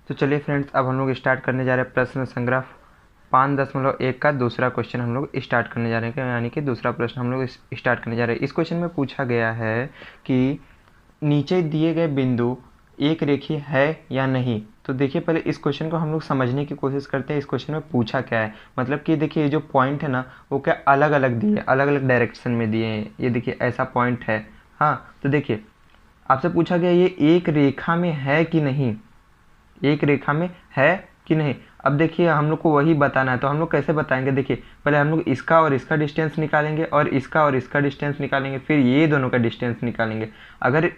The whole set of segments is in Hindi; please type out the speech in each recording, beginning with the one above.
तो चलिए फ्रेंड्स, अब हम लोग स्टार्ट करने जा रहे हैं प्रश्न संग्रह 5.1 का दूसरा क्वेश्चन हम लोग स्टार्ट करने जा रहे हैं, यानी कि दूसरा प्रश्न हम लोग स्टार्ट करने जा रहे हैं। इस क्वेश्चन में पूछा गया है कि नीचे दिए गए बिंदु एक रेखीय है या नहीं। तो देखिए, पहले इस क्वेश्चन को हम लोग समझने की कोशिश करते हैं। इस क्वेश्चन में पूछा क्या है, मतलब कि देखिए ये जो पॉइंट है ना, वो क्या अलग अलग दिए, अलग अलग डायरेक्शन में दिए हैं। ये देखिए ऐसा पॉइंट है। हाँ, तो देखिए आपसे पूछा गया ये एक रेखा में है कि नहीं, एक रेखा में है कि नहीं। अब देखिए हम लोग को वही बताना है, तो हम लोग कैसे बताएंगे। देखिए पहले हम लोग इसका और इसका डिस्टेंस निकालेंगे और इसका और इसका डिस्टेंस निकालेंगे, फिर ये दोनों का डिस्टेंस निकालेंगे। अगर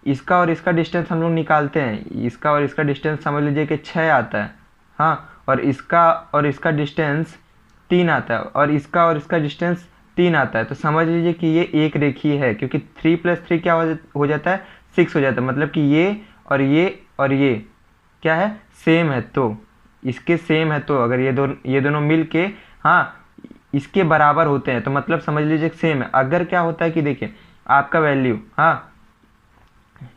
इसका और इसका डिस्टेंस हम लोग निकालते हैं, इसका और इसका डिस्टेंस समझ लीजिए कि 6 आता है। हाँ, और इसका डिस्टेंस 3 आता है, और इसका डिस्टेंस 3 आता है। तो समझ लीजिए कि ये एक रेखीय है, क्योंकि 3 + 3 क्या हो जाता है, 6 हो जाता है। मतलब कि ये क्या है, सेम है। तो इसके सेम है, तो अगर ये दोनों मिल के हाँ इसके बराबर होते हैं, तो मतलब समझ लीजिए सेम है। अगर क्या होता है कि देखिए आपका वैल्यू, हाँ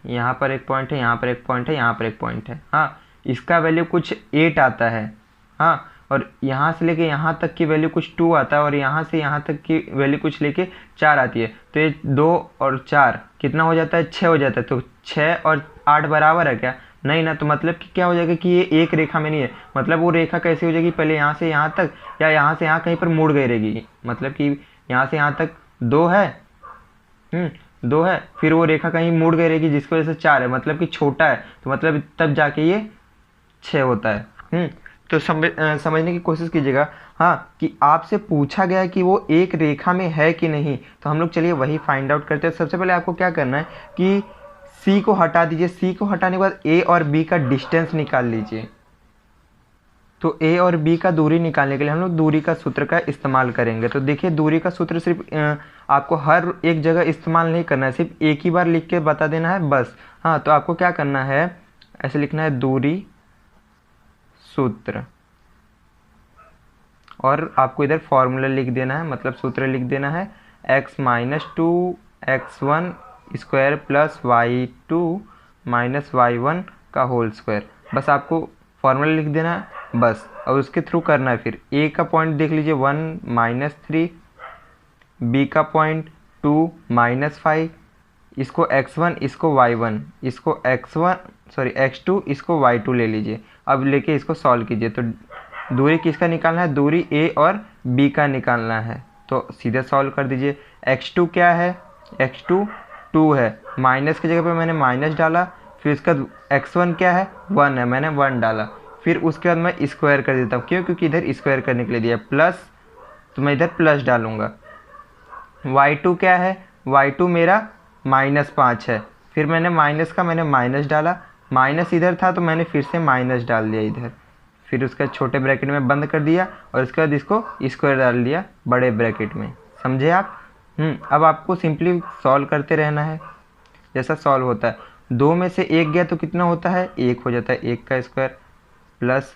यहाँ पर एक पॉइंट है, यहाँ पर एक पॉइंट है, यहाँ पर एक पॉइंट है। हाँ, इसका वैल्यू कुछ 8 आता है। हाँ, और यहाँ से लेके यहाँ तक की वैल्यू कुछ 2 आता है, और यहाँ से यहाँ तक की वैल्यू कुछ लेके 4 आती है। तो ये 2 और 4 कितना हो जाता है, 6 हो जाता है। तो 6 और 8 बराबर है क्या, नहीं ना। तो मतलब कि क्या हो जाएगा कि ये एक रेखा में नहीं है। मतलब वो रेखा कैसी हो जाएगी, पहले यहाँ से यहाँ तक या यहाँ से यहाँ कहीं पर मुड़ गई रहेगी। मतलब कि यहाँ से यहाँ तक 2 है, 2 है, फिर वो रेखा कहीं मुड़ गई रहेगी, जिसकी वजह से 4 है, मतलब कि छोटा है। तो मतलब तब जाके ये 6 होता है। तो समझने की कोशिश कीजिएगा। हाँ, कि आपसे पूछा गया कि वो एक रेखा में है कि नहीं, तो हम लोग चलिए वही फाइंड आउट करते हैं। सबसे पहले आपको क्या करना है कि सी को हटा दीजिए। सी को हटाने के बाद ए और बी का डिस्टेंस निकाल लीजिए। तो ए और बी का दूरी निकालने के लिए हम लोग दूरी का सूत्र का इस्तेमाल करेंगे। तो देखिए दूरी का सूत्र सिर्फ आपको हर एक जगह इस्तेमाल नहीं करना है, सिर्फ एक ही बार लिख के बता देना है बस। हाँ, तो आपको क्या करना है, ऐसे लिखना है दूरी सूत्र, और आपको इधर फॉर्मूला लिख देना है, मतलब सूत्र लिख देना है x - 2 x1 square plus y2 minus y1 का होल स्क्वायर। बस आपको फॉर्मूला लिख देना है बस, और उसके थ्रू करना है। फिर a का पॉइंट देख लीजिए 1 - 3, b का पॉइंट 2 - 5, इसको x1 इसको y1, इसको x2 इसको y2 ले लीजिए। अब लेके इसको सॉल्व कीजिए। तो दूरी किसका निकालना है, दूरी a और b का निकालना है। तो सीधे सॉल्व कर दीजिए। x2 क्या है, x2 2 है, माइनस की जगह पे मैंने माइनस डाला। फिर इसका x1 क्या है, 1 है, मैंने 1 डाला। फिर उसके बाद मैं स्क्वायर कर देता हूँ, क्यों, क्योंकि इधर स्क्वायर करने के लिए दिया प्लस, तो मैं इधर प्लस डालूंगा। y2 क्या है, y2 मेरा -5 है। फिर मैंने माइनस डाला, माइनस इधर था तो मैंने फिर से माइनस डाल दिया इधर। फिर उसका छोटे ब्रैकेट में बंद कर दिया, और उसके बाद इसको स्क्वायर डाल दिया बड़े ब्रैकेट में। समझे आप। अब आपको सिंपली सॉल्व करते रहना है जैसा सॉल्व होता है। 2 में से 1 गया तो कितना होता है, 1 हो जाता है, 1 का स्क्वायर प्लस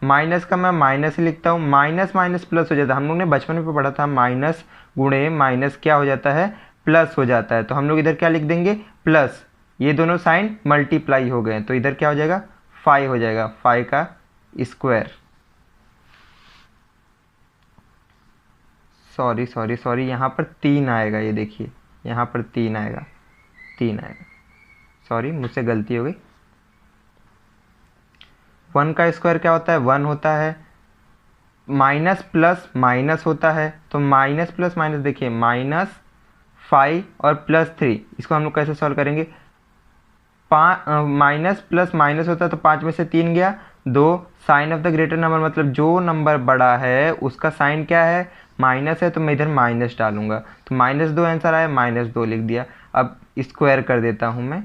माइनस का मैं माइनस ही लिखता हूँ, माइनस माइनस प्लस हो जाता है। हम लोग ने बचपन में पढ़ा था माइनस गुणे माइनस क्या हो जाता है, प्लस हो जाता है। तो हम लोग इधर क्या लिख देंगे, प्लस। ये दोनों साइन मल्टीप्लाई हो गए, तो इधर क्या हो जाएगा, 5 हो जाएगा, 5 का स्क्वायर। सॉरी यहाँ पर 3 आएगा, ये देखिए यहाँ पर 3 आएगा, 3 आएगा, सॉरी मुझसे गलती हो गई। 1 का स्क्वायर क्या होता है, 1 होता है, माइनस प्लस माइनस होता है। तो माइनस प्लस माइनस देखिए, -5 और +3, इसको हम लोग कैसे सॉल्व करेंगे, माइनस प्लस माइनस होता है तो 5 में से 3 गया, 2, sign of the greater number, मतलब जो नंबर बड़ा है उसका साइन क्या है, माइनस है, तो मैं इधर माइनस डालूंगा। तो -2 आंसर आया, -2 लिख दिया। अब स्क्वायर कर देता हूँ मैं।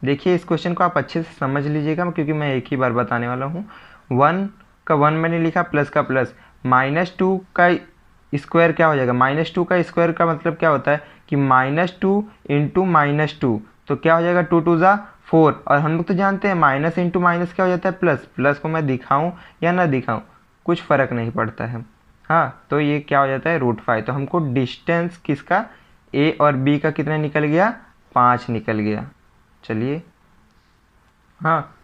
देखिए इस क्वेश्चन को आप अच्छे से समझ लीजिएगा, क्योंकि मैं एक ही बार बताने वाला हूँ। 1 का 1 मैंने लिखा, प्लस का प्लस, -2 का स्क्वायर क्या हो जाएगा, -2 का स्क्वायर का मतलब क्या होता है कि -2 × -2, तो क्या हो जाएगा, 2 2 ज़ा 4। और हम लोग तो जानते हैं माइनस इंटू माइनस क्या हो जाता है, प्लस। प्लस को मैं दिखाऊं या ना दिखाऊं कुछ फ़र्क नहीं पड़ता है। हाँ, तो ये क्या हो जाता है, √5। तो हमको डिस्टेंस किसका, a और b का कितना निकल गया, 5 निकल गया। चलिए, हाँ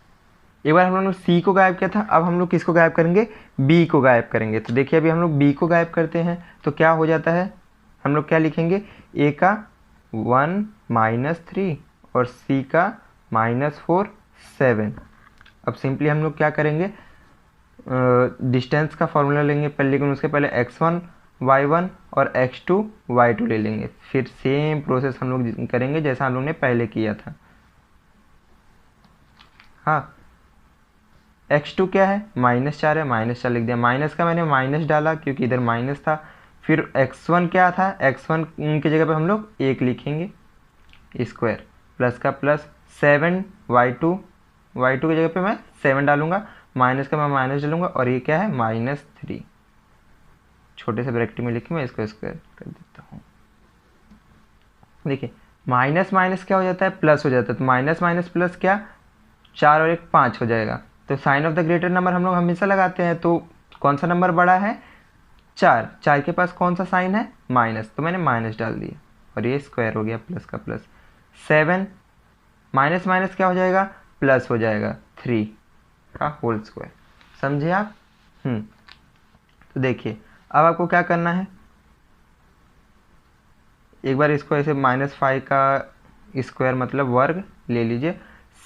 एक बार हम लोग ने सी को गायब किया था, अब हम लोग किसको गायब करेंगे, बी को गायब करेंगे। तो देखिए अभी हम लोग बी को गायब करते हैं तो क्या हो जाता है, हम लोग क्या लिखेंगे, ए का 1 -3 और सी का -4 7। अब सिंपली हम लोग क्या करेंगे, डिस्टेंस का फॉर्मूला लेंगे पहले, लेकिन उसके पहले x1 y1 और x2 y2 ले लेंगे। फिर सेम प्रोसेस हम लोग करेंगे जैसा हम लोग ने पहले किया था। हाँ, x2 क्या है, -4 है, -4 लिख दिया। माइनस का मैंने माइनस डाला क्योंकि इधर माइनस था। फिर x1 क्या था, x1 की जगह पे हम लोग 1 लिखेंगे स्क्वायर, प्लस का प्लस 7 y2 की जगह पे मैं 7 डालूंगा, माइनस का मैं माइनस डालूंगा, और ये क्या है -3। छोटे से ब्रैकेट में लिख के मैं इसको स्क्वायर कर देता हूँ। देखिए माइनस माइनस क्या हो जाता है, प्लस हो जाता है। तो माइनस माइनस प्लस क्या, 4 और 1 5 हो जाएगा। तो sign of the greater number हम लोग हमेशा लगाते हैं। तो कौन सा नंबर बड़ा है, 4 के पास कौन सा साइन है, माइनस, तो मैंने माइनस डाल दिया और ये स्क्वायर हो गया, प्लस का प्लस 7 माइनस माइनस क्या हो जाएगा, प्लस हो जाएगा 3 का होल स्क्वायर। समझे आप? तो देखिए अब आपको क्या करना है, एक बार इसको ऐसे -5 का स्क्वायर मतलब वर्ग ले लीजिए।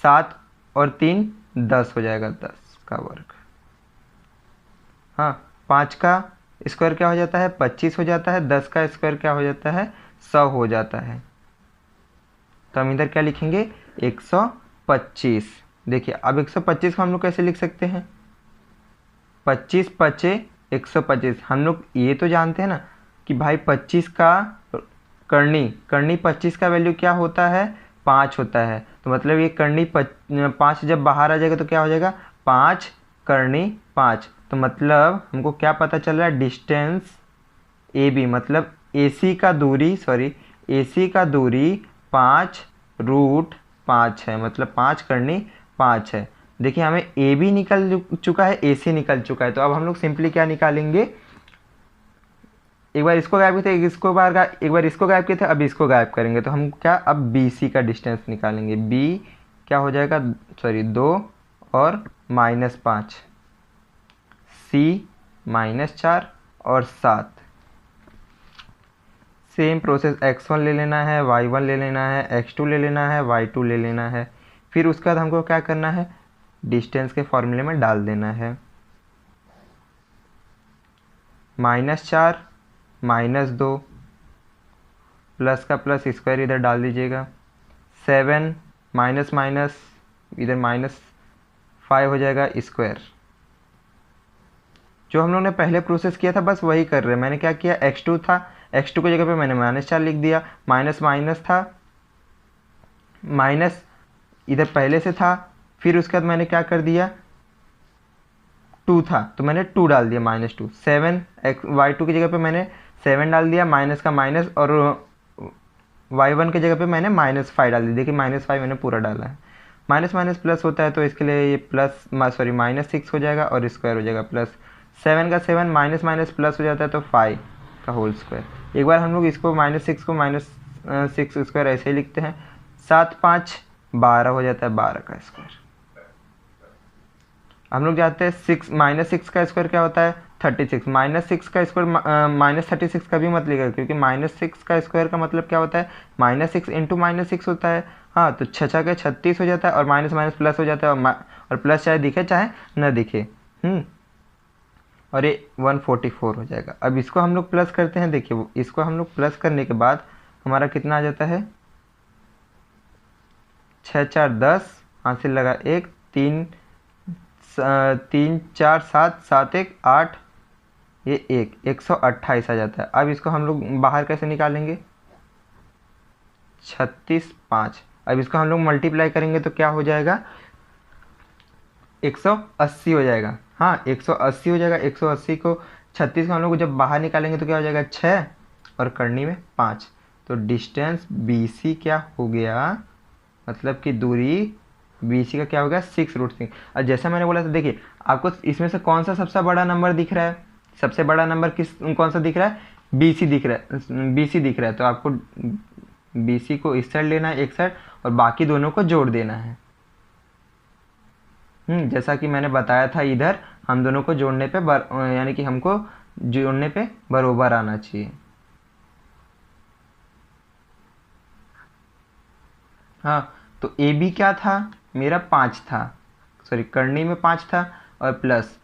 7 और 3 10 हो जाएगा, 10 का वर्ग। हाँ, 5 का स्क्वायर क्या हो जाता है, 25 हो जाता है। 10 का स्क्वायर क्या हो जाता है, 100 हो जाता है। तो हम इधर क्या लिखेंगे, 125। देखिए अब 125 को हम लोग कैसे लिख सकते हैं, 25 पचे 125। हम लोग ये तो जानते हैं ना कि भाई 25 का करनी 25 का वैल्यू क्या होता है, 5 होता है। तो मतलब ये करनी 5 जब बाहर आ जाएगा तो क्या हो जाएगा, 5 करनी 5। तो मतलब हमको क्या पता चल रहा है, डिस्टेंस ए बी मतलब AC का दूरी, AC का दूरी 5√5 है, मतलब 5 करनी 5 है। देखिए हमें ए बी निकल चुका है, AC निकल चुका है। तो अब हम लोग सिंपली क्या निकालेंगे, एक बार इसको गायब किए थे, एक बार इसको गायब किए थे, अब इसको गायब करेंगे। तो हम क्या, अब BC का डिस्टेंस निकालेंगे। B क्या हो जाएगा, 2 और -5, C -4 और 7। सेम प्रोसेस x1 ले लेना है, y1 ले लेना है, x2 ले लेना है, y2 ले लेना है। फिर उसके बाद हमको क्या करना है, डिस्टेंस के फॉर्मूले में डाल देना है। -4 -2 प्लस का प्लस स्क्वायर इधर डाल दीजिएगा। 7 माइनस माइनस इधर -5 हो जाएगा स्क्वायर। जो हम लोग ने पहले प्रोसेस किया था बस वही कर रहे हैं। मैंने क्या किया, x2 था, x2 की जगह पे मैंने -4 लिख दिया। माइनस माइनस था, माइनस इधर पहले से था। फिर उसके बाद मैंने क्या कर दिया, 2 था तो मैंने 2 डाल दिया, -2। 7 y2 की जगह पे मैंने 7 डाल दिया, माइनस का माइनस, और y1 की जगह पे मैंने -5 डाल दिया। देखिए -5 मैंने पूरा डाला है। माइनस माइनस प्लस होता है तो इसके लिए ये -6 हो जाएगा और स्क्वायर हो जाएगा प्लस 7 का 7 माइनस माइनस प्लस हो जाता है तो 5 का होल स्क्वायर। एक बार हम लोग इसको -6 को -6 स्क्वायर ऐसे ही लिखते हैं। 7 5 12 हो जाता है, 12 का स्क्वायर। हम लोग जानते हैं -6 का स्क्वायर क्या होता है, 36। -6 का स्क्वायर -36 का भी मत लिखिएगा, क्योंकि -6 का स्क्वायर का मतलब क्या होता है, -6 इंटू -6 होता है। हाँ, तो 6 के 36 हो जाता है, और माइनस माइनस प्लस हो जाता है, और प्लस चाहे दिखे चाहे न दिखे। और ये 144 हो जाएगा। अब इसको हम लोग प्लस करते हैं। देखिए इसको हम लोग प्लस करने के बाद हमारा कितना आ जाता है, 6 4 10, हासिल लगा 1, 3 4 7 7 1 8, ये 128 आ जाता है। अब इसको हम लोग बाहर कैसे निकालेंगे, 36 5। अब इसको हम लोग मल्टीप्लाई करेंगे तो क्या हो जाएगा, 180 हो जाएगा। हाँ, 180 हो जाएगा। 180 को 36 को हम लोग जब बाहर निकालेंगे तो क्या हो जाएगा, 6 और करनी में 5। तो डिस्टेंस BC क्या हो गया, मतलब कि दूरी BC का क्या हो गया, 6√6। और जैसा मैंने बोला था, देखिए आपको इसमें से कौन सा सबसे बड़ा नंबर दिख रहा है, सबसे बड़ा नंबर कौन सा दिख रहा है, BC दिख रहा है, BC दिख रहा है। तो आपको BC को इस साइड लेना है एक साइड, और बाकी दोनों को जोड़ देना है। जैसा कि मैंने बताया था, इधर हम दोनों को जोड़ने पे यानी कि हमको जोड़ने पे बराबर आना चाहिए। हाँ, तो ए बी क्या था मेरा 5 था, सॉरी करनी में 5 था, और प्लस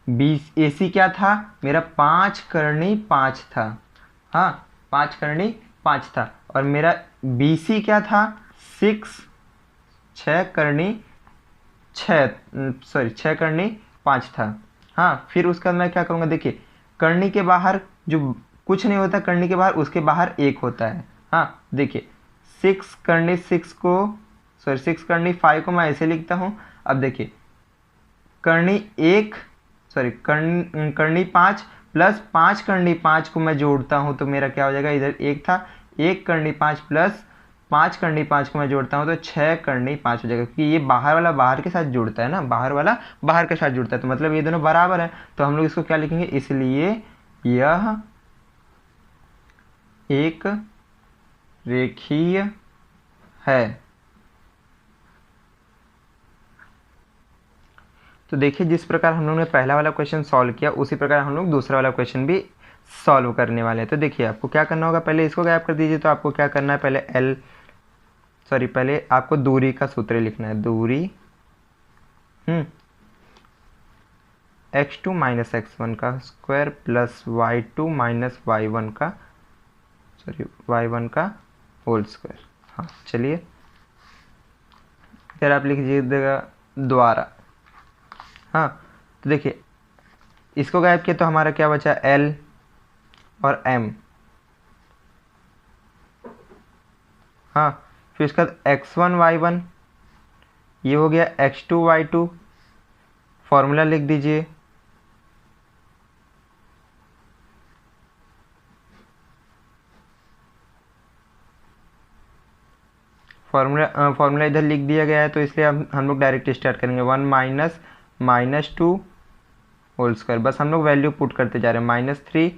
बी ए सी क्या था मेरा 5 करनी 5 था। हाँ, 5 करनी 5 था, और मेरा बी सी क्या था 6 करनी 6, सॉरी 6 करनी 5 था। हाँ, फिर उसके बाद मैं क्या करूँगा, देखिए करनी के बाहर जो कुछ नहीं होता, करनी के बाहर उसके बाहर एक होता है। हाँ, देखिए 6 करनी 6 को, सॉरी 6 करनी 5 को मैं ऐसे लिखता हूँ। अब देखिए करनी 1, सॉरी करनी 5 प्लस 5 करनी 5 को मैं जोड़ता हूँ तो मेरा क्या हो जाएगा, इधर 1 था, 1 करनी 5 प्लस 5 करनी 5 को मैं जोड़ता हूँ तो 6 करनी 5 हो जाएगा, क्योंकि ये बाहर वाला बाहर के साथ जुड़ता है ना, बाहर वाला बाहर के साथ जुड़ता है, तो मतलब ये दोनों बराबर है। तो हम लोग इसको क्या लिखेंगे, इसलिए यह एक रेखीय है। तो देखिए जिस प्रकार हम लोग ने पहला वाला क्वेश्चन सॉल्व किया, उसी प्रकार हम लोग दूसरा वाला क्वेश्चन भी सॉल्व करने वाले हैं। तो देखिए आपको क्या करना होगा, पहले इसको गायब कर दीजिए। तो आपको क्या करना है, पहले आपको दूरी का सूत्र लिखना है। दूरी x2 माइनस x1 का square plus y2 minus y1 का, सॉरी y1 का होल स्क्वायर। हाँ चलिए, फिर आप लिख दीजिएगा द्वारा। हाँ, तो देखिए इसको गायब किया तो हमारा क्या बचा, L और M। हाँ, फिर उसके बाद x1 y1, ये हो गया x2 y2। फॉर्मूला लिख दीजिए। फॉर्मूला इधर लिख दिया गया है, तो इसलिए हम लोग डायरेक्ट स्टार्ट करेंगे। 1 माइनस -2 होल स्क्वायर, बस हम लोग वैल्यू पुट करते जा रहे हैं। -3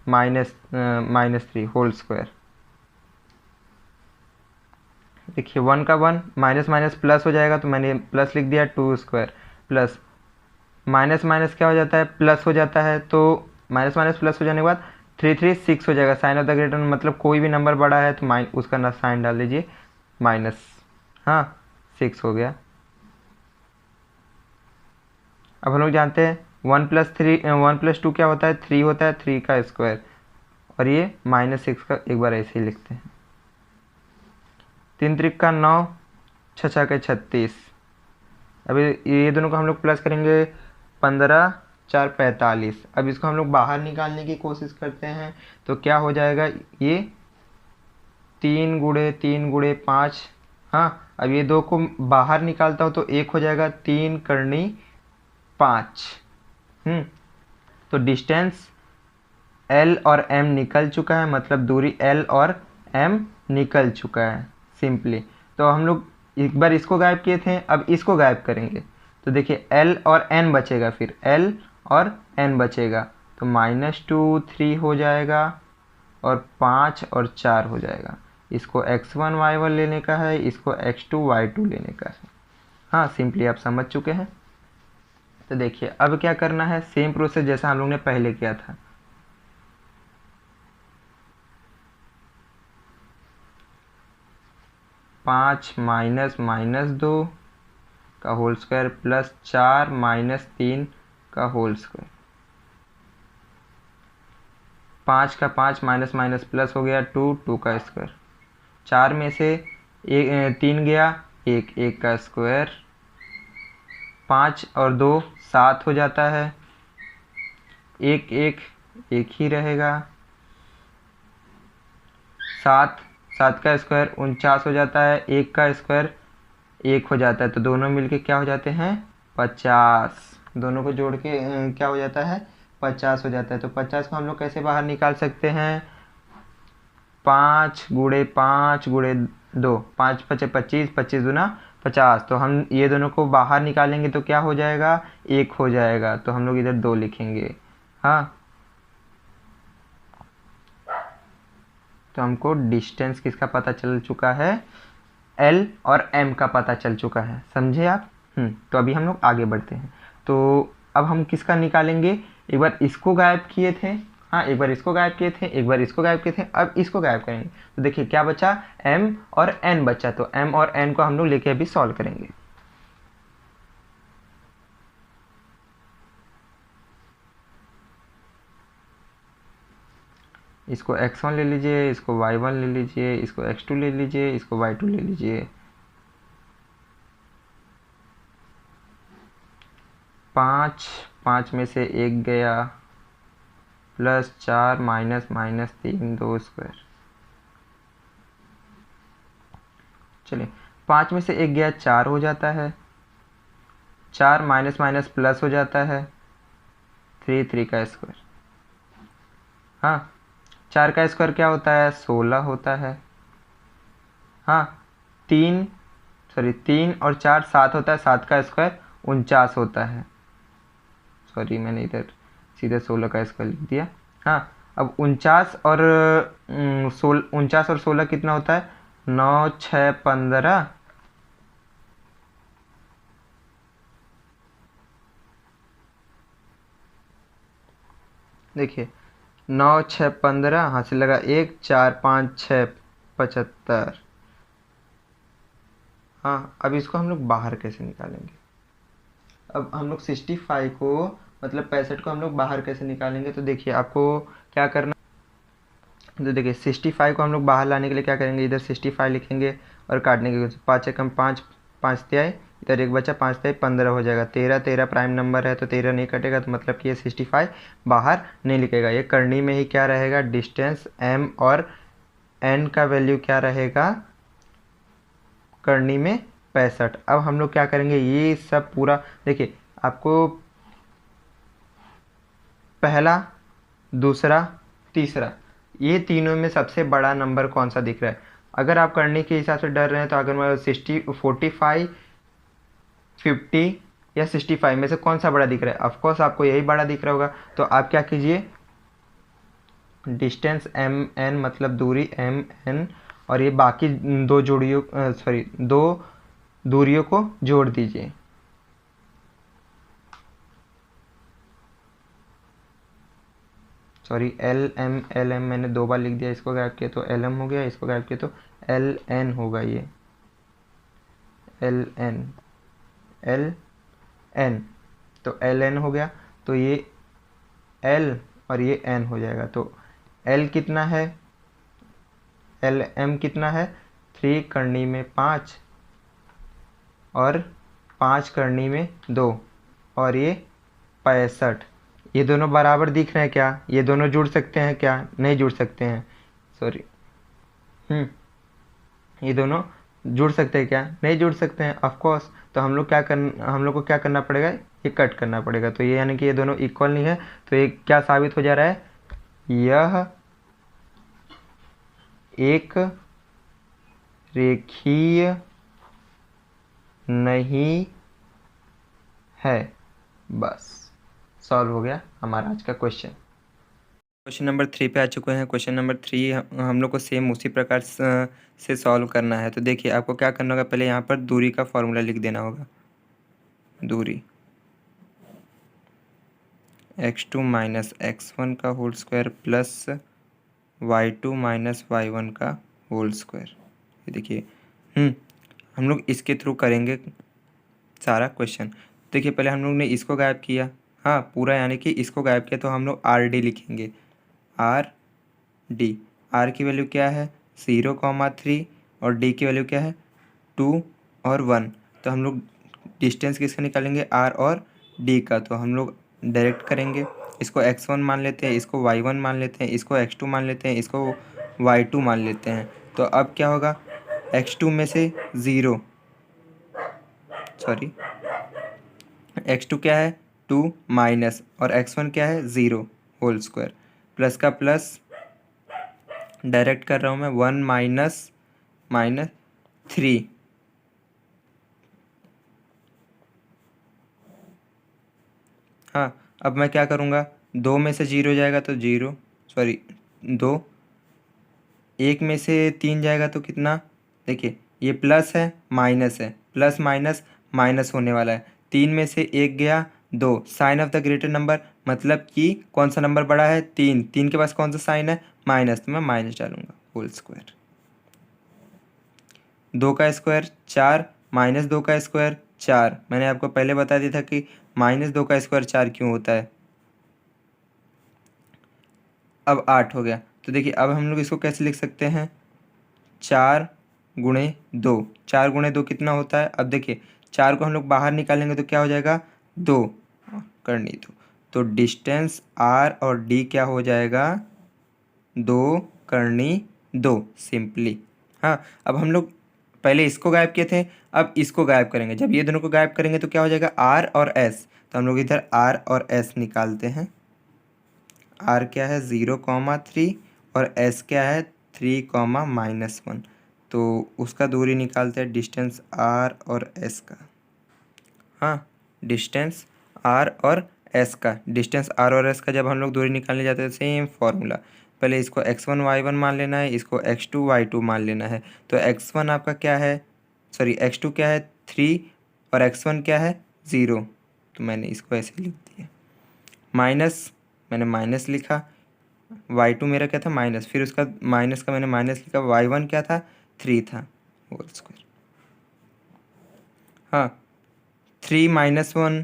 -3 होल स्क्वायर। देखिए 1 का 1 माइनस माइनस प्लस हो जाएगा, तो मैंने प्लस लिख दिया। 2 स्क्वायर प्लस माइनस माइनस क्या हो जाता है, प्लस हो जाता है। तो माइनस माइनस प्लस हो जाने के बाद 3 3 6 हो जाएगा। साइन ऑफ द ग्रेटर मतलब कोई भी नंबर बड़ा है तो उसका ना साइन डाल दीजिए माइनस। हाँ, 6 हो गया। अब हम लोग जानते हैं 1 + 2 क्या होता है, 3 होता है, 3 का स्क्वायर, और ये -6 का एक बार ऐसे ही लिखते हैं। 3 त्रिक का 9, 6 के 36। अभी ये दोनों को हम लोग प्लस करेंगे, 15 4 45। अब इसको हम लोग बाहर निकालने की कोशिश करते हैं तो क्या हो जाएगा, ये 3 गुणे 3 गुणे 5। हाँ, अब ये 2 को बाहर निकालता हूँ तो 1 हो जाएगा, 3 करनी 5। तो डिस्टेंस L और M निकल चुका है, मतलब दूरी L और M निकल चुका है सिंपली। तो हम लोग एक बार इसको गायब किए थे, अब इसको गायब करेंगे। तो देखिए L और N बचेगा, फिर L और N बचेगा, तो -2 3 हो जाएगा, और 5 और 4 हो जाएगा। इसको x1 y1 लेने का है, इसको x2 y2 लेने का है। हाँ, सिंपली आप समझ चुके हैं। तो देखिए अब क्या करना है, सेम प्रोसेस जैसा हम लोग ने पहले किया था। -2 का होल स्क्वायर प्लस 4 -3 का होल स्क्वायर। 5 का 5 माइनस माइनस प्लस हो गया 2 का स्क्वायर। 4 में से 3 गया, 1 का स्क्वायर। 5 और 2 7 हो जाता है, 1 ही रहेगा। 7 का स्क्वायर 49 हो जाता है, 1 का स्क्वायर 1 हो जाता है, तो दोनों मिलके क्या हो जाते हैं, 50। दोनों को जोड़ के क्या हो जाता है, 50 हो जाता है। तो 50 को हम लोग कैसे बाहर निकाल सकते हैं, 5 गुणे 5 गुणे 2, 5 × 5 = 25, 25 दूना 50। तो हम ये दोनों को बाहर निकालेंगे तो क्या हो जाएगा, 1 हो जाएगा, तो हम लोग इधर 2 लिखेंगे। हाँ, तो हमको डिस्टेंस किसका पता चल चुका है, L और M का पता चल चुका है, समझे आप। तो अभी हम लोग आगे बढ़ते हैं। तो अब हम किसका निकालेंगे, एक बार इसको गायब किए थे, हाँ एक बार इसको गायब किए थे, एक बार इसको गायब किए थे, अब इसको गायब करेंगे। तो देखिए क्या बचा, m और n बचा, तो m और n को हम लोग लेके अभी सॉल्व करेंगे। इसको x1 ले लीजिए, इसको y1 ले लीजिए, इसको x2 ले लीजिए, इसको y2 ले लीजिए। 5 में से 1 गया, +4 -3 2 स्क्वायर। चलिए 5 में से 1 गया, 4 हो जाता है, 4 माइनस प्लस हो जाता है, 3 का स्क्वायर। हाँ 4 का स्क्वायर क्या होता है, 16 होता है। हाँ 3 और 4 7 होता है, 7 का स्क्वायर 49 होता है। सॉरी मैंने इधर सीधे 16 का स्क्वायर लिख दिया। हाँ अब 49 और 16 कितना होता है, 9 6 15। देखिए 9 6 15, हाथ से लगा 1, 4 5 6 75। हाँ अब इसको हम लोग बाहर कैसे निकालेंगे, अब हम लोग 65 को मतलब 65 को हम लोग बाहर कैसे निकालेंगे। तो देखिए आपको क्या करना, तो देखिए 65 को हम लोग बाहर लाने के लिए क्या करेंगे, इधर 65 लिखेंगे और काटने के 5 एकम 5, 5 तिहाई, इधर एक बचा 5 तिहाई 15 हो जाएगा। 13 प्राइम नंबर है तो 13 नहीं कटेगा, तो मतलब कि ये 65 बाहर नहीं लिखेगा। ये करनी में ही क्या रहेगा, डिस्टेंस m और n का वैल्यू क्या रहेगा, करनी में 65। अब हम लोग क्या करेंगे, ये सब पूरा देखिए आपको पहला दूसरा तीसरा ये तीनों में सबसे बड़ा नंबर कौन सा दिख रहा है। अगर आप करने के हिसाब से डर रहे हैं तो अगर मैं 45 50 या 65 में से कौन सा बड़ा दिख रहा है, ऑफकोर्स आपको यही बड़ा दिख रहा होगा। तो आप क्या कीजिए, डिस्टेंस एम एन मतलब दूरी एम एन और ये बाकी दो जोड़ियों दो दूरियों को जोड़ दीजिए। सॉरी एल एम मैंने 2 बार लिख दिया, इसको गायब किया तो एल एम हो गया, इसको गायब किया तो एल एन होगा। ये एल एन तो एल एन हो गया, तो ये एल और ये एन हो जाएगा। तो एल कितना है, एल एम कितना है, 3 करनी में 5 और 5 करनी में 2 और ये 65। ये दोनों बराबर दिख रहे हैं क्या, ये दोनों जुड़ सकते हैं क्या, नहीं जुड़ सकते हैं, सॉरी ये दोनों जुड़ सकते हैं क्या, नहीं जुड़ सकते हैं ऑफ कोर्स। तो हम लोग को क्या करना पड़ेगा, ये कट करना पड़ेगा। तो ये यानी कि ये दोनों इक्वल नहीं है, तो ये क्या साबित हो जा रहा है, यह एक रेखीय नहीं है। बस सॉल्व हो गया हमारा आज का क्वेश्चन। क्वेश्चन नंबर 3 पे आ चुके हैं। क्वेश्चन नंबर 3 हम लोग को सेम उसी प्रकार से सॉल्व करना है। तो देखिए आपको क्या करना होगा, पहले यहाँ पर दूरी का फॉर्मूला लिख देना होगा। दूरी x2 माइनस x1 का whole square plus y2 minus y1 का होल स्क्वायर। ये देखिए हम लोग इसके थ्रू करेंगे सारा क्वेश्चन। देखिए पहले हम लोग ने इसको गायब किया, हाँ पूरा यानी कि इसको गायब किया, तो हम लोग आर डी लिखेंगे। आर डी, आर की वैल्यू क्या है 0,3 और डी की वैल्यू क्या है 2 और 1। तो हम लोग डिस्टेंस किसका निकालेंगे, आर और डी का। तो हम लोग डायरेक्ट करेंगे, इसको x1 मान लेते हैं, इसको y1 मान लेते हैं, इसको x2 मान लेते हैं, इसको y2 मान लेते हैं। तो अब क्या होगा, x2 में से 0 सॉरी x2 क्या है 2 माइनस और x1 क्या है 0 होल स्क्वायर, प्लस का प्लस डायरेक्ट कर रहा हूँ मैं, 1 माइनस 3। हाँ अब मैं क्या करूँगा, 2 में से 0 जाएगा तो 0 सॉरी 2, 1 में से 3 जाएगा तो कितना, देखिए ये प्लस है माइनस है, प्लस माइनस माइनस होने वाला है। 3 में से 1 गया 2, sign of the greater number, मतलब कि कौन सा नंबर बड़ा है 3, 3 के पास कौन सा साइन है माइनस, तो मैं माइनस डालूंगा होल स्क्वायर। 2 का स्क्वायर 4, माइनस 2 का स्क्वायर 4, मैंने आपको पहले बता दिया था कि माइनस 2 का स्क्वायर 4 क्यों होता है। अब 8 हो गया, तो देखिए अब हम लोग इसको कैसे लिख सकते हैं, 4 गुणे 2, 4 गुणे 2 कितना होता है, अब देखिए 4 को हम लोग बाहर निकालेंगे तो क्या हो जाएगा 2, करनी 2, तो डिस्टेंस r और d क्या हो जाएगा 2 करनी 2 सिंपली। हाँ, अब हम लोग पहले इसको गायब किए थे, अब इसको गायब करेंगे। जब ये दोनों को गायब करेंगे तो क्या हो जाएगा r और s, तो हम लोग इधर r और s निकालते हैं। r क्या है 0,3 और s क्या है 3,-1, तो उसका दूरी निकालते हैं डिस्टेंस r और s का। हाँ, डिस्टेंस r और s का, डिस्टेंस r और s का जब हम लोग दूरी निकालने जाते हैं सेम फॉर्मूला, पहले इसको x1 y1 मान लेना है, इसको x2 y2 मान लेना है। तो x1 आपका क्या है, सॉरी x2 क्या है 3 और x1 क्या है 0, तो मैंने इसको ऐसे लिख दिया। माइनस, मैंने माइनस लिखा, y2 मेरा क्या था माइनस, फिर उसका माइनस का मैंने माइनस लिखा, y1 क्या था 3 था होल स्क्वायर। हाँ, 3 माइनस 0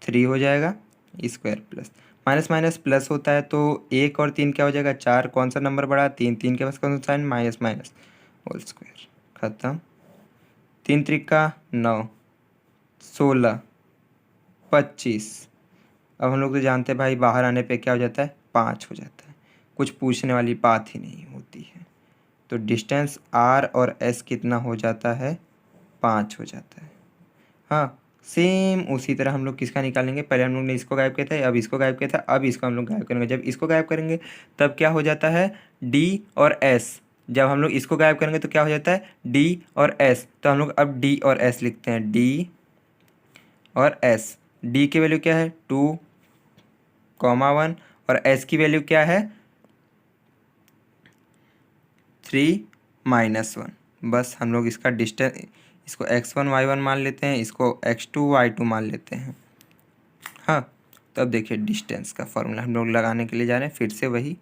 3 हो जाएगा square, plus minus minus plus होता है, तो 1 और 3 क्या हो जाएगा 4, कौन सा नंबर बड़ा 3, 3 के पास कौन सा sign minus minus whole square, खत्म। 3 त्रिका 9, 16, 25, अब हम लोग तो जानते हैं भाई बाहर आने पे क्या हो जाता है 5 हो जाता है, कुछ पूछने वाली बात ही नहीं होती है। तो डिस्टेंस r और s कितना हो जाता है 5 हो जाता है। हाँ, सेम उसी तरह हम लोग किसका निकालेंगे, पहले हम लोग ने इसको गायब किया था, अब इसको गायब किया था, अब इसको हम लोग गायब करेंगे। जब इसको गायब करेंगे तब क्या हो जाता है d और s, जब हम लोग इसको गायब करेंगे तो क्या हो जाता है d और s, तो हम लोग अब d और s लिखते हैं, d और s। d की वैल्यू क्या है 2,1 और s की वैल्यू क्या है 3-1, बस हम लोग इसका डिस्टेंस, इसको x1 y1 मान लेते हैं, इसको x2 y2 मान लेते हैं। हाँ, तो अब देखिए डिस्टेंस का फॉर्मूला हम लोग लगाने के लिए जा रहे हैं, फिर से वही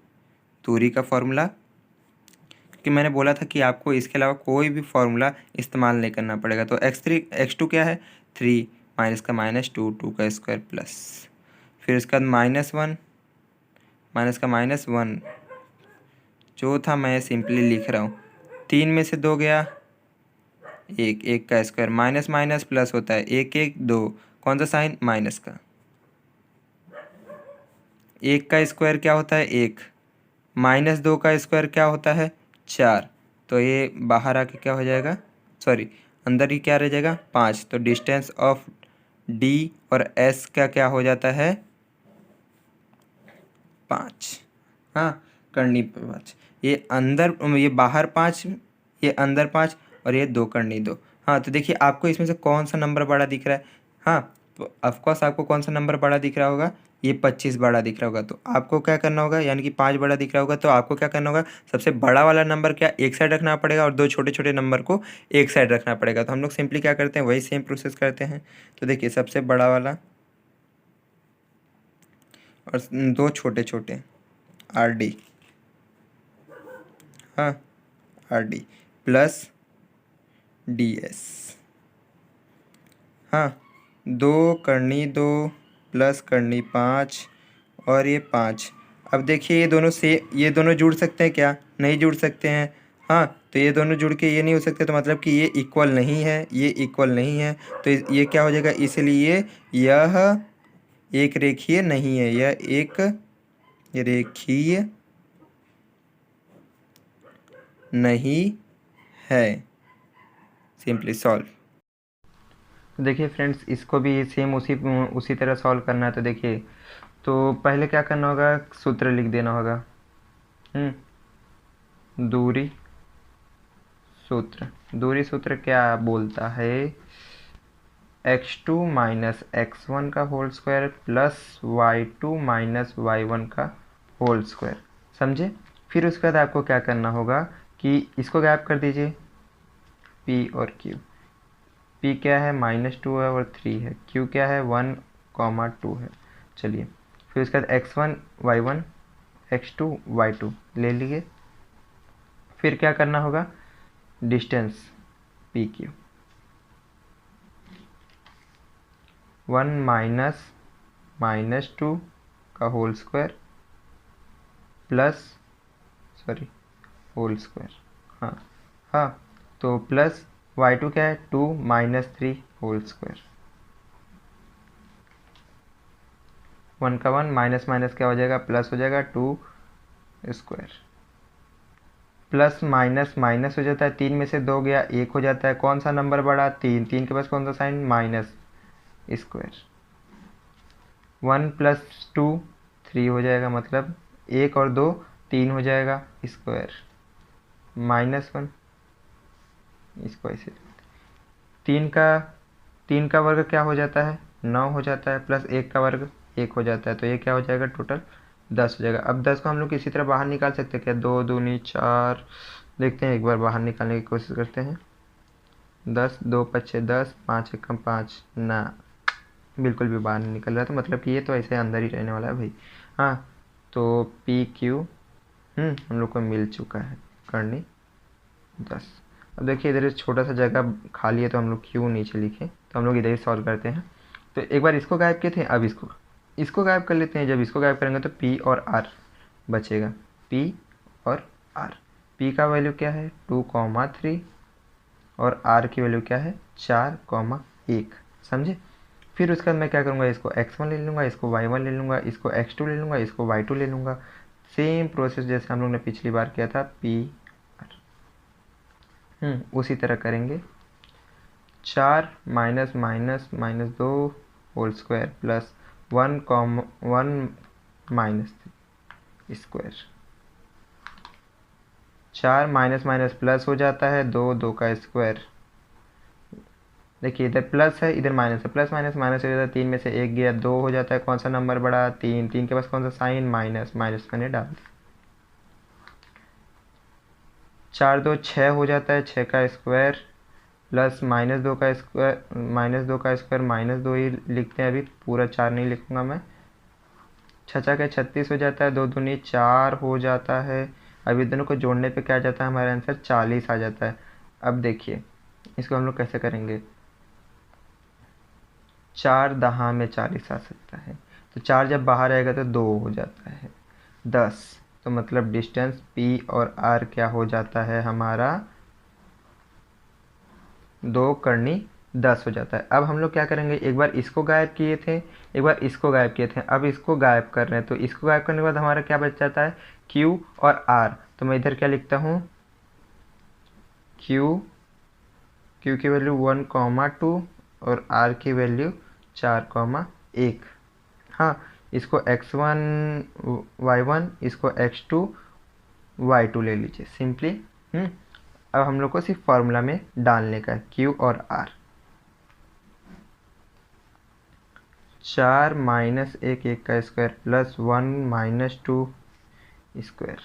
दूरी का फॉर्मूला, क्योंकि मैंने बोला था कि आपको इसके अलावा कोई भी फॉर्मूला इस्तेमाल नहीं करना पड़ेगा। तो x2 क्या है 3, माइनस का -2, 2 का स्क्वायर प्लस, फिर उसके बाद -1, माइनस का -1, जो था मैं सिंपली लिख रहा हूँ, 3 में से 2 गया 1, 1 का स्क्वायर, माइनस माइनस प्लस होता है, 1 1 2, कौन सा साइन माइनस का, 1 का स्क्वायर क्या होता है 1, -2 का स्क्वायर क्या होता है 4, तो ये बाहर आके क्या हो जाएगा, सॉरी अंदर ही क्या रह जाएगा 5, तो डिस्टेंस ऑफ d और s का क्या हो जाता है 5। हाँ, करनी 5, ये अंदर, ये बाहर 5, ये अंदर 5 और ये 2 करनी 2। हाँ, तो देखिए आपको इसमें से कौन सा नंबर बड़ा दिख रहा है, हाँ तो ऑफकोर्स आपको कौन सा नंबर बड़ा दिख रहा होगा, ये 25 बड़ा दिख रहा होगा, तो आपको क्या करना होगा, यानी कि 5 बड़ा दिख रहा होगा, तो आपको क्या करना होगा, सबसे बड़ा वाला नंबर क्या एक साइड रखना पड़ेगा और 2 छोटे छोटे नंबर को एक साइड रखना पड़ेगा। तो हम लोग सिंपली क्या करते हैं, वही सेम प्रोसेस करते हैं। तो देखिए सबसे बड़ा वाला और 2 छोटे छोटे RD, हाँ RD प्लस DS, हाँ 2 करनी 2 प्लस करनी 5 और ये 5। अब देखिए ये दोनों जुड़ सकते हैं क्या, नहीं जुड़ सकते हैं। हाँ, तो ये दोनों जुड़ के ये नहीं हो सकते, तो मतलब कि ये इक्वल नहीं है, ये इक्वल नहीं है, तो ये क्या हो जाएगा, इसलिए यह एक रेखीय नहीं है, यह एक रेखीय नहीं है। Simply solve. तो देखिए फ्रेंड्स, इसको भी सेम उसी तरह सॉल्व करना है। तो देखिए, तो पहले क्या करना होगा, सूत्र लिख देना होगा, दूरी सूत्र क्या बोलता है, x2 माइनस x1 का whole square plus y2 minus y1 का होल स्क्वायर, समझे। फिर उसके बाद आपको क्या करना होगा कि इसको गायब कर दीजिए, p और q, P क्या है -2 है और 3 है, Q क्या है 1,2 है। चलिए फिर उसके बाद x1 y1 x2 y2 ले लिए। फिर क्या करना होगा, डिस्टेंस PQ 1 -2 का whole square plus whole square, हाँ तो प्लस y2 क्या है 2 -3 होल स्क्वायर। 1 का 1 माइनस माइनस क्या हो जाएगा, प्लस हो जाएगा 2 स्क्वायर। प्लस माइनस माइनस हो जाता है, 3 में से 2 गया 1 हो जाता है, कौन सा नंबर बढ़ा 3, 3 के पास कौन सा साइन माइनस स्क्वायर। 1 + 2 3 हो जाएगा, मतलब 1 और 2 3 हो जाएगा स्क्वायर -1 इसको ऐसे। 3 का वर्ग क्या हो जाता है 9 हो जाता है, प्लस 1 का वर्ग 1 हो जाता है, तो ये क्या हो जाएगा टोटल 10 हो जाएगा। अब 10 को हम लोग इसी तरह बाहर निकाल सकते हैं क्या, 2 दूनी 4, देखते हैं एक बार बाहर निकालने की कोशिश करते हैं। 10 2 5 10 5 1 5 ना, बिल्कुल भी बाहर नहीं निकल रहा, तो मतलब कि ये तो ऐसे अंदर ही रहने वाला है भाई। हाँ तो PQ हम लोग को मिल चुका है करनी 10। अब देखिए इधर छोटा सा जगह खाली है, तो हम लोग क्यों नीचे लिखें, तो हम लोग इधर ही सॉल्व करते हैं। तो एक बार इसको गायब किए थे, अब इसको गायब कर लेते हैं। जब इसको गायब करेंगे तो P और R बचेगा, P और R। P का वैल्यू क्या है 2,3 और R की वैल्यू क्या है 4,1, समझे। फिर उसके बाद मैं क्या करूँगा, इसको x1 ले लूँगा, इसको y1 ले लूँगा, इसको x2 ले लूँगा, इसको y2 ले लूँगा। सेम प्रोसेस जैसे हम लोग ने पिछली बार किया था P उसी तरह करेंगे। 4 - -2 whole square plus 1 -3 square. 4 minus plus हो जाता है, 2 का स्क्वायर। देखिए इधर प्लस है इधर माइनस है, प्लस माइनस माइनस हो जाता है, 3 में से 1 गया 2 हो जाता है, कौन सा नंबर बढ़ा 3, 3 के पास कौन सा साइन माइनस मैंने डाल दिया। 4 2 6 हो जाता है, 6 का स्क्वायर प्लस -2 का स्क्वायर -2 ही लिखते हैं, अभी पूरा 4 नहीं लिखूंगा मैं। 6 का 36 हो जाता है, 2 दूनी 4 हो जाता है। अभी दोनों को जोड़ने पे क्या आ जाता है हमारा आंसर 40 आ जाता है। अब देखिए इसको हम लोग कैसे करेंगे, 4 दहा में 40 आ सकता है, तो 4 जब बाहर आएगा तो 2 हो जाता है 10, तो मतलब डिस्टेंस P और R क्या हो जाता है हमारा 2 करनी 10 हो जाता है। अब हम लोग क्या करेंगे, एक बार इसको गायब किए थे, एक बार इसको गायब किए थे, अब इसको गायब कर रहे हैं, तो इसको गायब करने के बाद हमारा क्या बच जाता है Q और R। तो मैं इधर क्या लिखता हूँ, Q की वैल्यू 1,2 और R की वैल्यू 4,1। हाँ इसको x1 y1 इसको x2 y2 ले लीजिए सिंपली। अब हम लोग को सिर्फ फॉर्मूला में डालने का है Q और R। 4 - 1 1 का स्क्वायर प्लस 1 - 2 स्क्वायर।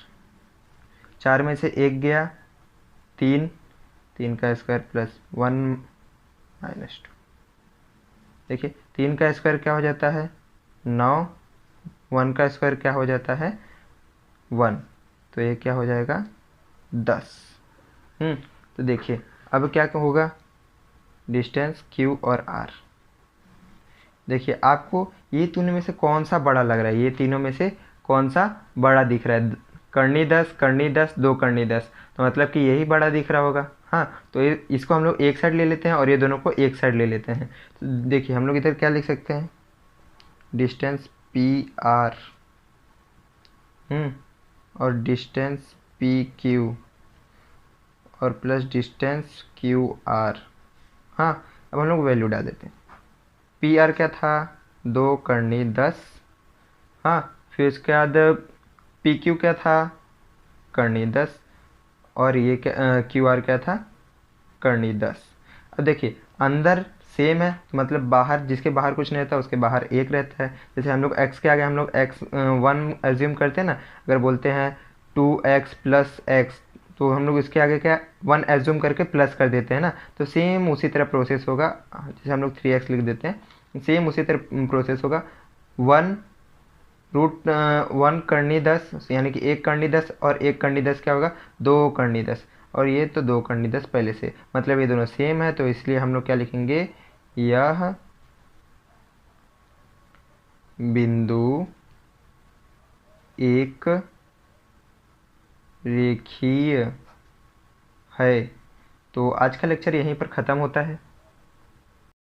4 में से 1 गया 3, 3 का स्क्वायर प्लस 1 - 2। देखिए 3 का स्क्वायर क्या हो जाता है 9, 1 का स्क्वायर क्या हो जाता है 1, तो ये क्या हो जाएगा 10। तो देखिए अब क्या होगा, डिस्टेंस Q और R। देखिए आपको ये तीनों में से कौन सा बड़ा लग रहा है, ये तीनों में से कौन सा बड़ा दिख रहा है, करनी 10 2 करनी 10, तो मतलब कि यही बड़ा दिख रहा होगा। हाँ तो इसको हम लोग एक साइड ले लेते हैं और ये दोनों को एक साइड ले लेते हैं। तो देखिए हम लोग इधर क्या लिख सकते हैं, डिस्टेंस PR और डिस्टेंस PQ और प्लस डिस्टेंस QR। हाँ अब हम लोग वैल्यू डाल देते हैं। PR क्या था 2 करनी 10, हाँ फिर उसके बाद PQ क्या था करनी 10 और ये क्या QR क्या था करनी 10। अब देखिए अंदर सेम है, मतलब बाहर जिसके बाहर कुछ नहीं रहता उसके बाहर 1 रहता है। जैसे हम लोग x के आगे हम लोग 1 एज्यूम करते हैं ना, अगर बोलते हैं 2x + x तो हम लोग इसके आगे क्या 1 एज्यूम करके प्लस कर देते हैं ना, तो सेम उसी तरह प्रोसेस होगा। जैसे हम लोग 3x लिख देते हैं, सेम उसी तरह प्रोसेस होगा। 1 करनी 10 यानी कि 1 करनी 10 और 1 करनी 10 क्या होगा, 2 करनी 10, और ये तो 2 करनी 10 पहले से, मतलब ये दोनों सेम है, तो इसलिए हम लोग क्या लिखेंगे, यह बिंदु एक रेखीय है। तो आज का लेक्चर यहीं पर ख़त्म होता है।